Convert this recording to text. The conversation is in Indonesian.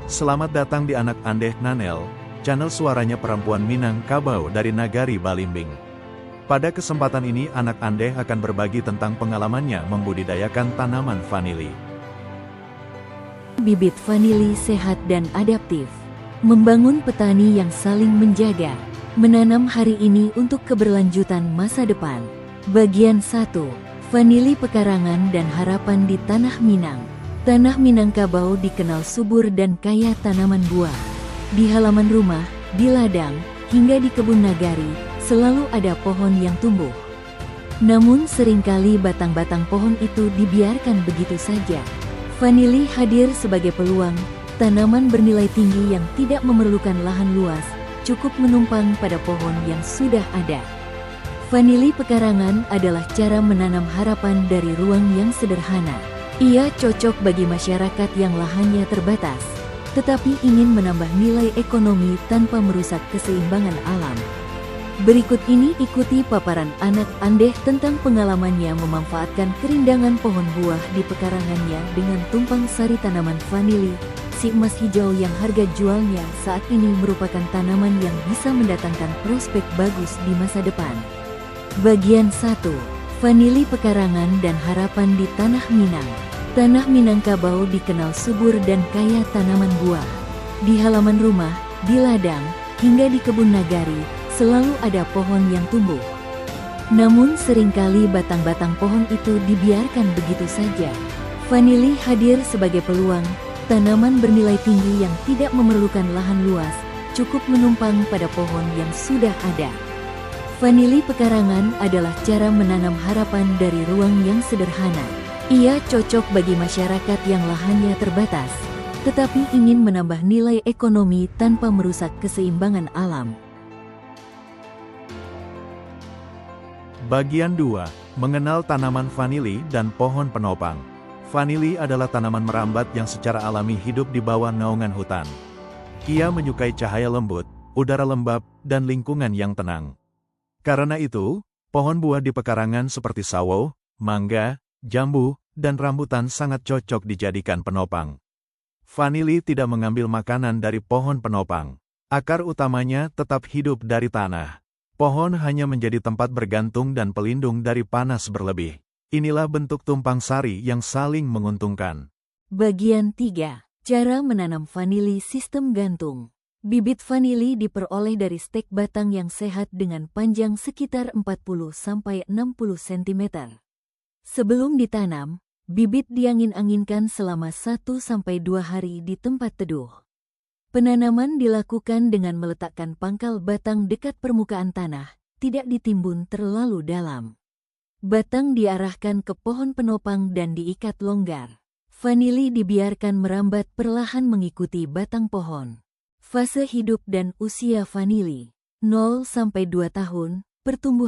Selamat datang di Anak Andeh Nanel, channel suaranya perempuan Minangkabau dari Nagari Balimbing. Pada kesempatan ini Anak Andeh akan berbagi tentang pengalamannya membudidayakan tanaman vanili. Bibit vanili sehat dan adaptif. Membangun petani yang saling menjaga. Menanam hari ini untuk keberlanjutan masa depan. Bagian 1. Vanili pekarangan dan harapan di Tanah Minang. Tanah Minangkabau dikenal subur dan kaya tanaman buah. Di halaman rumah, di ladang, hingga di kebun nagari, selalu ada pohon yang tumbuh. Namun seringkali batang-batang pohon itu dibiarkan begitu saja. Vanili hadir sebagai peluang, tanaman bernilai tinggi yang tidak memerlukan lahan luas, cukup menumpang pada pohon yang sudah ada. Vanili pekarangan adalah cara menanam harapan dari ruang yang sederhana. Ia cocok bagi masyarakat yang lahannya terbatas, tetapi ingin menambah nilai ekonomi tanpa merusak keseimbangan alam. Berikut ini ikuti paparan Anak Andeh tentang pengalamannya memanfaatkan kerindangan pohon buah di pekarangannya dengan tumpang sari tanaman vanili, si emas hijau yang harga jualnya saat ini merupakan tanaman yang bisa mendatangkan prospek bagus di masa depan. Bagian 1. Vanili pekarangan dan harapan di Tanah Minang. Tanah Minangkabau dikenal subur dan kaya tanaman buah. Di halaman rumah, di ladang, hingga di kebun nagari, selalu ada pohon yang tumbuh. Namun seringkali batang-batang pohon itu dibiarkan begitu saja. Vanili hadir sebagai peluang, tanaman bernilai tinggi yang tidak memerlukan lahan luas, cukup menumpang pada pohon yang sudah ada. Vanili pekarangan adalah cara menanam harapan dari ruang yang sederhana. Ia cocok bagi masyarakat yang lahannya terbatas, tetapi ingin menambah nilai ekonomi tanpa merusak keseimbangan alam. Bagian 2. Mengenal tanaman vanili dan pohon penopang. Vanili adalah tanaman merambat yang secara alami hidup di bawah naungan hutan. Ia menyukai cahaya lembut, udara lembab, dan lingkungan yang tenang. Karena itu, pohon buah di pekarangan seperti sawo, mangga, jambu, dan rambutan sangat cocok dijadikan penopang. Vanili tidak mengambil makanan dari pohon penopang. Akar utamanya tetap hidup dari tanah. Pohon hanya menjadi tempat bergantung dan pelindung dari panas berlebih. Inilah bentuk tumpang sari yang saling menguntungkan. Bagian 3. Cara menanam vanili sistem gantung. Bibit vanili diperoleh dari stek batang yang sehat dengan panjang sekitar 40-60 cm. Sebelum ditanam, bibit diangin-anginkan selama 1-2 hari di tempat teduh. Penanaman dilakukan dengan meletakkan pangkal batang dekat permukaan tanah, tidak ditimbun terlalu dalam. Batang diarahkan ke pohon penopang dan diikat longgar. Vanili dibiarkan merambat perlahan mengikuti batang pohon. Fase hidup dan usia vanili 0-2 tahun, pertumbuhan